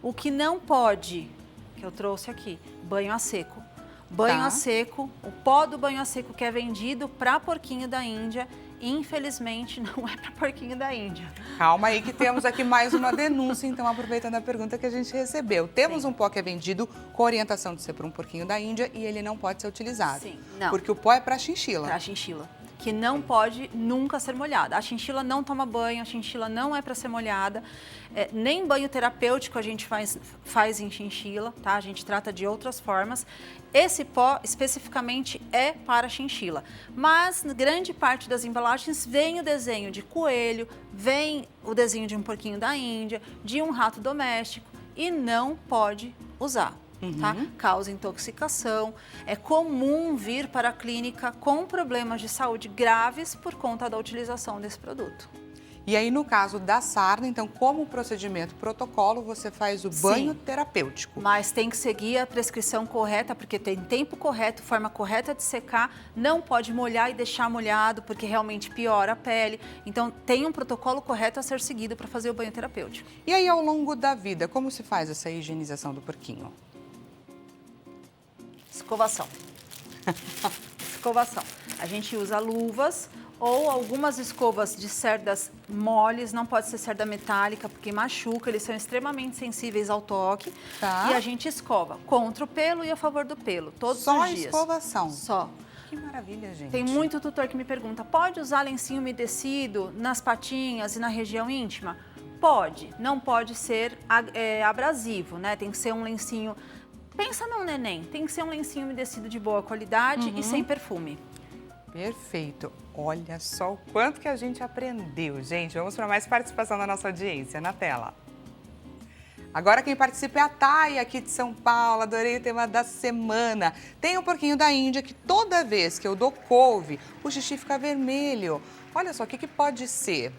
O que não pode, que eu trouxe aqui, banho a seco. Banho a seco, o pó do banho a seco que é vendido para porquinho da Índia, infelizmente não é para porquinho da Índia. Calma aí que temos aqui mais uma denúncia, então aproveitando a pergunta que a gente recebeu. Temos um pó que é vendido com orientação de ser para um porquinho da Índia e ele não pode ser utilizado. Sim, não. Porque o pó é para chinchila. Para chinchila, que não pode nunca ser molhada. A chinchila não toma banho, a chinchila não é para ser molhada. Nem banho terapêutico a gente faz em chinchila, tá? A gente trata de outras formas. Esse pó especificamente é para chinchila, mas grande parte das embalagens vem o desenho de coelho, vem o desenho de um porquinho da Índia, de um rato doméstico e não pode usar. Tá? Causa intoxicação. É comum vir para a clínica com problemas de saúde graves por conta da utilização desse produto. E aí, no caso da sarna, então, como procedimento, protocolo, você faz o banho terapêutico. Mas tem que seguir a prescrição correta, porque tem tempo correto, forma correta de secar, não pode molhar e deixar molhado, porque realmente piora a pele. Então, tem um protocolo correto a ser seguido para fazer o banho terapêutico. E aí, ao longo da vida, como se faz essa higienização do porquinho? Escovação. Escovação. A gente usa luvas ou algumas escovas de cerdas moles, não pode ser cerda metálica porque machuca, eles são extremamente sensíveis ao toque. Tá. E a gente escova contra o pelo e a favor do pelo, todos Só os dias. Só escovação? Só. Que maravilha, gente. Tem muito tutor que me pergunta, pode usar lencinho umedecido nas patinhas e na região íntima? Pode, não pode ser abrasivo, né? Tem que ser um lencinho... Pensa num neném, tem que ser um lencinho umedecido de boa qualidade e sem perfume. Perfeito. Olha só o quanto que a gente aprendeu, gente. Vamos para mais participação da nossa audiência na tela. Agora quem participa é a Thay, aqui de São Paulo. Adorei o tema da semana. Tem um porquinho da Índia que toda vez que eu dou couve, o xixi fica vermelho. Olha só, o que pode ser?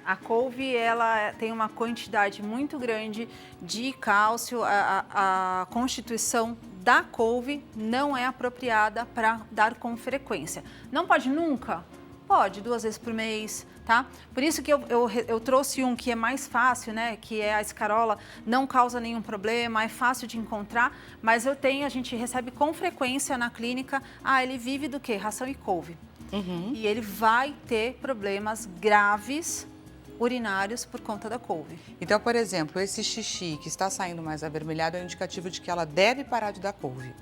A couve, ela tem uma quantidade muito grande de cálcio. A constituição da couve não é apropriada para dar com frequência. Não pode nunca? Pode, 2 vezes por mês, tá? Por isso que eu trouxe um que é mais fácil, né? Que é a escarola, não causa nenhum problema, é fácil de encontrar, mas a gente recebe com frequência na clínica, ele vive do quê? Ração e couve. E ele vai ter problemas graves urinários por conta da couve. Então, por exemplo, esse xixi que está saindo mais avermelhado é um indicativo de que ela deve parar de dar couve.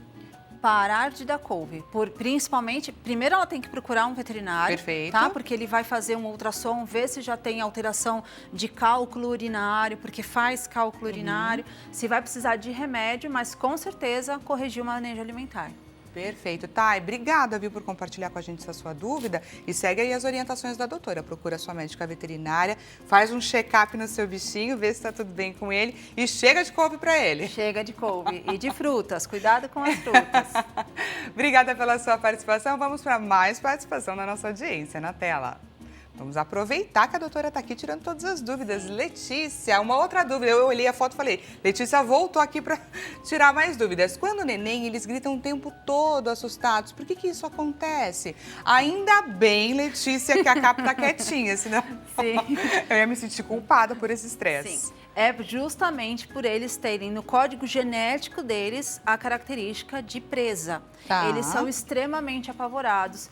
parar de dar couve. Principalmente, primeiro ela tem que procurar um veterinário, Perfeito. tá? Porque ele vai fazer um ultrassom, ver se já tem alteração de cálculo urinário, porque faz cálculo urinário, se vai precisar de remédio, mas com certeza corrigir o manejo alimentar. Perfeito. Thay, obrigada, viu, por compartilhar com a gente essa sua dúvida. E segue aí as orientações da doutora. Procura a sua médica veterinária, faz um check-up no seu bichinho, vê se está tudo bem com ele e chega de couve para ele. Chega de couve e de frutas. Cuidado com as frutas. Obrigada pela sua participação. Vamos para mais participação da nossa audiência na tela. Vamos aproveitar que a doutora está aqui tirando todas as dúvidas. Letícia, uma outra dúvida. Eu olhei a foto e falei, Letícia voltou aqui para tirar mais dúvidas. Quando o neném, eles gritam o tempo todo assustados. Por que isso acontece? Ainda bem, Letícia, que a capa está quietinha, senão Sim. eu ia me sentir culpada por esse estresse. Sim. É justamente por eles terem no código genético deles a característica de presa. Tá. Eles são extremamente apavorados.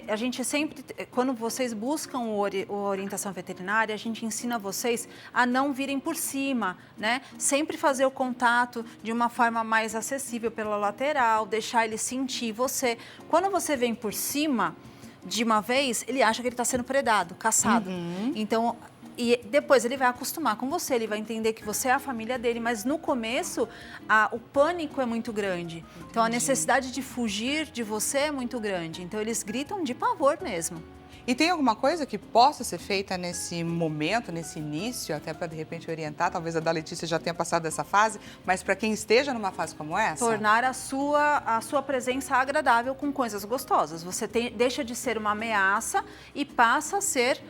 A gente sempre, quando vocês buscam a orientação veterinária, a gente ensina vocês a não virem por cima, né? Sempre fazer o contato de uma forma mais acessível pela lateral, deixar ele sentir você. Quando você vem por cima de uma vez, ele acha que ele está sendo predado, caçado. Então, e depois ele vai acostumar com você, ele vai entender que você é a família dele, mas no começo o pânico é muito grande. Então a necessidade de fugir de você é muito grande. Então eles gritam de pavor mesmo. E tem alguma coisa que possa ser feita nesse momento, nesse início, até para de repente orientar? Talvez a da Letícia já tenha passado dessa fase, mas para quem esteja numa fase como essa? Tornar a sua presença agradável com coisas gostosas. Você deixa de ser uma ameaça e passa a ser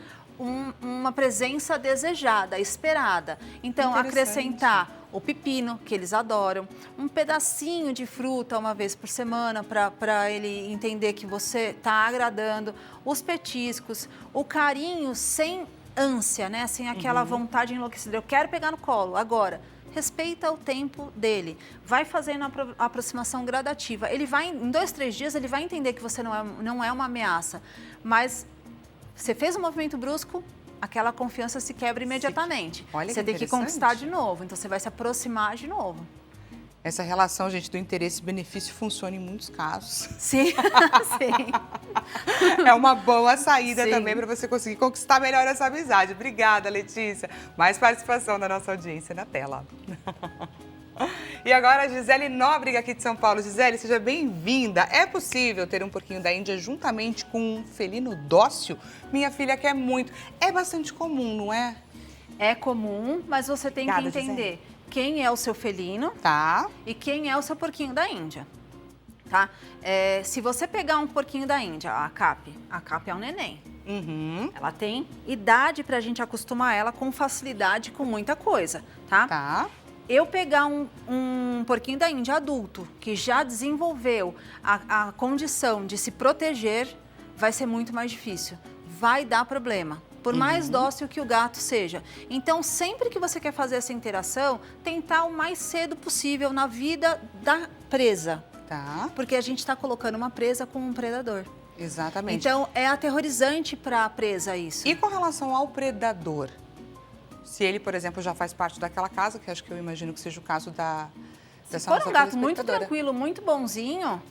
uma presença desejada, esperada. Então, acrescentar o pepino, que eles adoram, um pedacinho de fruta uma vez por semana para ele entender que você está agradando, os petiscos, o carinho sem ânsia, né? Sem aquela vontade enlouquecida. Eu quero pegar no colo agora. Respeita o tempo dele, vai fazendo a aproximação gradativa. Ele vai, em 2, 3 dias, ele vai entender que você não é uma ameaça, mas você fez um movimento brusco, aquela confiança se quebra imediatamente. Olha, você tem que conquistar de novo, então você vai se aproximar de novo. Essa relação, gente, do interesse e benefício funciona em muitos casos. Sim, sim. É uma boa saída Sim. também para você conseguir conquistar melhor essa amizade. Obrigada, Letícia. Mais participação da nossa audiência na tela. E agora a Gisele Nóbrega aqui de São Paulo. Gisele, seja bem-vinda. É possível ter um porquinho da Índia juntamente com um felino dócil? Minha filha quer muito. É bastante comum, não é? É comum, mas você tem que entender quem é o seu felino e quem é o seu porquinho da Índia. Tá? Se você pegar um porquinho da Índia, a Cap é um neném. Ela tem idade pra gente acostumar ela com facilidade com muita coisa, tá? Eu pegar um porquinho da Índia adulto, que já desenvolveu a condição de se proteger, vai ser muito mais difícil. Vai dar problema, por mais dócil que o gato seja. Então, sempre que você quer fazer essa interação, tentar o mais cedo possível na vida da presa. Porque a gente está colocando uma presa com um predador. Exatamente. Então, é aterrorizante para a presa isso. E com relação ao predador? Se ele, por exemplo, já faz parte daquela casa, que acho que eu imagino que seja o caso dessa nossa Se for um gato muito tranquilo, muito bonzinho,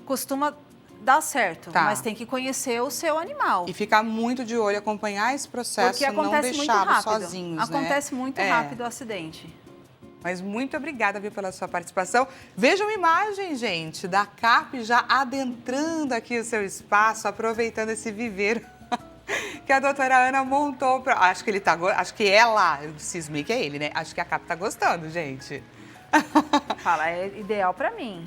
costuma dar certo. Mas tem que conhecer o seu animal. E ficar muito de olho, acompanhar esse processo, não deixá-lo sozinhos, né? Acontece muito rápido o acidente. Mas muito obrigada, viu, pela sua participação. Vejam a imagem, gente, da Cap já adentrando aqui o seu espaço, aproveitando esse viveiro que a doutora Ana montou. Acho que ela, eu cismei que é ele, né? Acho que a Cap tá gostando, gente. Fala, é ideal pra mim.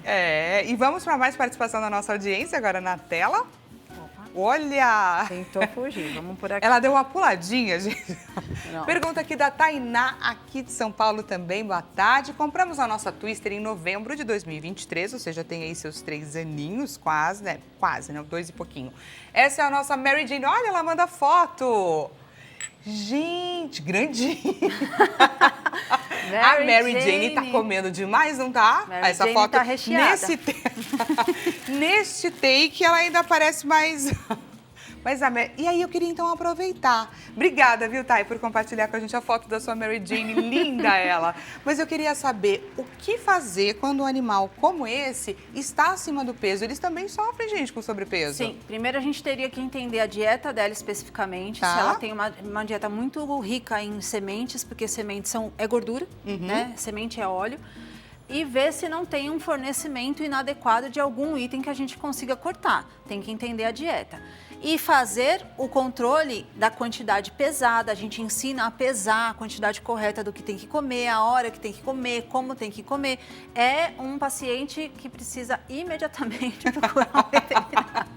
E vamos para mais participação da nossa audiência agora na tela. Olha! Tentou fugir, vamos por aqui. Ela deu uma puladinha, gente. Não. Pergunta aqui da Tainá, aqui de São Paulo também. Boa tarde. Compramos a nossa Twister em novembro de 2023, ou seja, tem aí seus 3 aninhos, quase, né? Quase, né? 2 e pouquinho. Essa é a nossa Mary Jane. Olha, ela manda foto. Gente, grandinha. A Mary Jane tá comendo demais, não tá? Mary Essa Jane foto tá recheada. neste take ela ainda parece mais Mas e aí eu queria então aproveitar. Obrigada, viu, Thay, por compartilhar com a gente a foto da sua Mary Jane, linda ela. Mas eu queria saber o que fazer quando um animal como esse está acima do peso. Eles também sofrem, gente, com sobrepeso. Sim, primeiro a gente teria que entender a dieta dela especificamente, Tá. se ela tem uma dieta muito rica em sementes, porque sementes é gordura, né? Semente é óleo. E ver se não tem um fornecimento inadequado de algum item que a gente consiga cortar. Tem que entender a dieta. E fazer o controle da quantidade pesada. A gente ensina a pesar a quantidade correta do que tem que comer, a hora que tem que comer, como tem que comer. É um paciente que precisa imediatamente procurar um veterinário.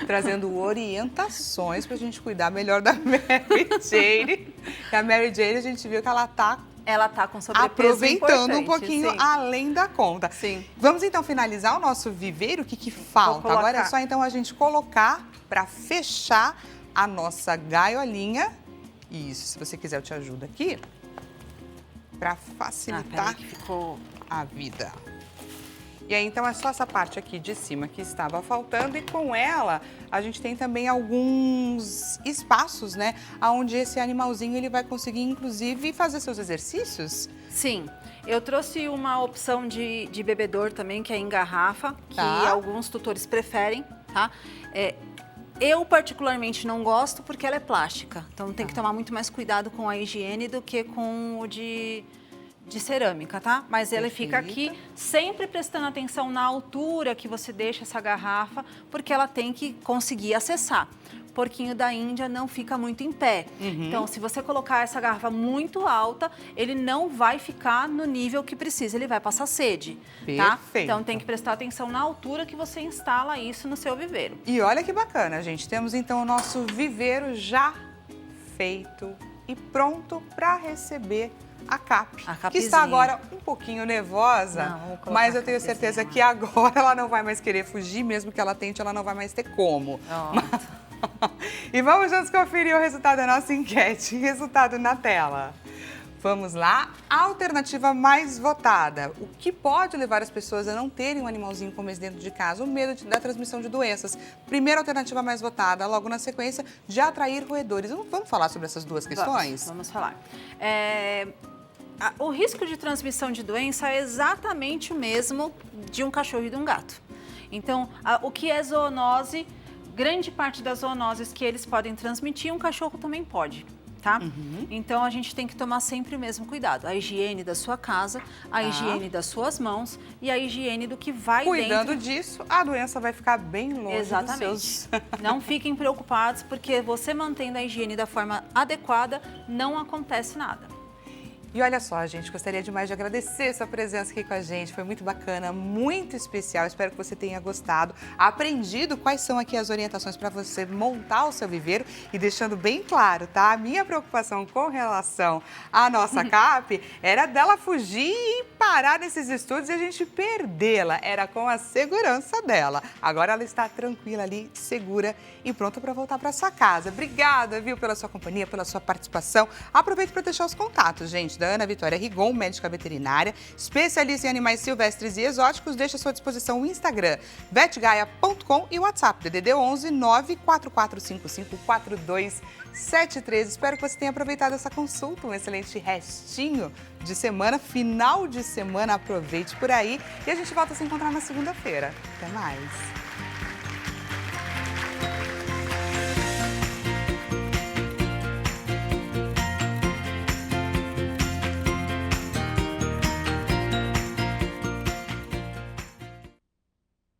Trazendo orientações para a gente cuidar melhor da Mary Jane. E a Mary Jane, a gente viu que ela tá com sobrepeso aproveitando um importante, pouquinho sim. além da conta. Sim. Vamos então finalizar o nosso viveiro? O que falta? Agora é só então a gente colocar para fechar a nossa gaiolinha. Isso, se você quiser eu te ajudo aqui. Para facilitar que ficou a vida. E aí, então, é só essa parte aqui de cima que estava faltando e com ela a gente tem também alguns espaços, né? Onde esse animalzinho ele vai conseguir, inclusive, fazer seus exercícios. Sim, eu trouxe uma opção de bebedor também, que é em garrafa, que alguns tutores preferem, tá? Eu particularmente não gosto porque ela é plástica, então tem que tomar muito mais cuidado com a higiene do que com o de cerâmica, tá? Mas ela fica aqui sempre prestando atenção na altura que você deixa essa garrafa, porque ela tem que conseguir acessar. Porquinho da Índia não fica muito em pé. Então, se você colocar essa garrafa muito alta, ele não vai ficar no nível que precisa, ele vai passar sede, tá? Perfeito. Então, tem que prestar atenção na altura que você instala isso no seu viveiro. E olha que bacana, gente. Temos então o nosso viveiro já feito e pronto para receber a cape, que está agora um pouquinho nervosa, mas eu tenho certeza que agora ela não vai mais querer fugir, mesmo que ela tente, ela não vai mais ter como. E vamos juntos conferir o resultado da nossa enquete, resultado na tela. Vamos lá, a alternativa mais votada. O que pode levar as pessoas a não terem um animalzinho como esse dentro de casa? O medo da transmissão de doenças. Primeira alternativa mais votada, logo na sequência, de atrair roedores. Vamos falar sobre essas duas questões? Vamos falar. O risco de transmissão de doença é exatamente o mesmo de um cachorro e de um gato. Então, o que é zoonose, grande parte das zoonoses que eles podem transmitir, um cachorro também pode. Tá? Então, a gente tem que tomar sempre o mesmo cuidado. A higiene da sua casa, a higiene das suas mãos e a higiene do que vai Cuidando dentro. disso, a doença vai ficar bem longe Exatamente. dos seus... Não fiquem preocupados, porque você mantendo a higiene da forma adequada, não acontece nada. E olha só, gente, gostaria demais de agradecer sua presença aqui com a gente. Foi muito bacana, muito especial. Espero que você tenha gostado, aprendido quais são aqui as orientações para você montar o seu viveiro e deixando bem claro, tá? A minha preocupação com relação à nossa cape era dela fugir e parar nesses estudos e a gente perdê-la. Era com a segurança dela. Agora ela está tranquila ali, segura e pronta para voltar para sua casa. Obrigada, viu, pela sua companhia, pela sua participação. Aproveito para deixar os contatos, gente, da Ana Vitória Rigon, médica veterinária, especialista em animais silvestres e exóticos. Deixa à sua disposição o Instagram, vetgaia.com e o WhatsApp, DDD 11 94455 4273. Espero que você tenha aproveitado essa consulta, um excelente restinho de semana, final de semana, aproveite por aí e a gente volta a se encontrar na segunda-feira. Até mais!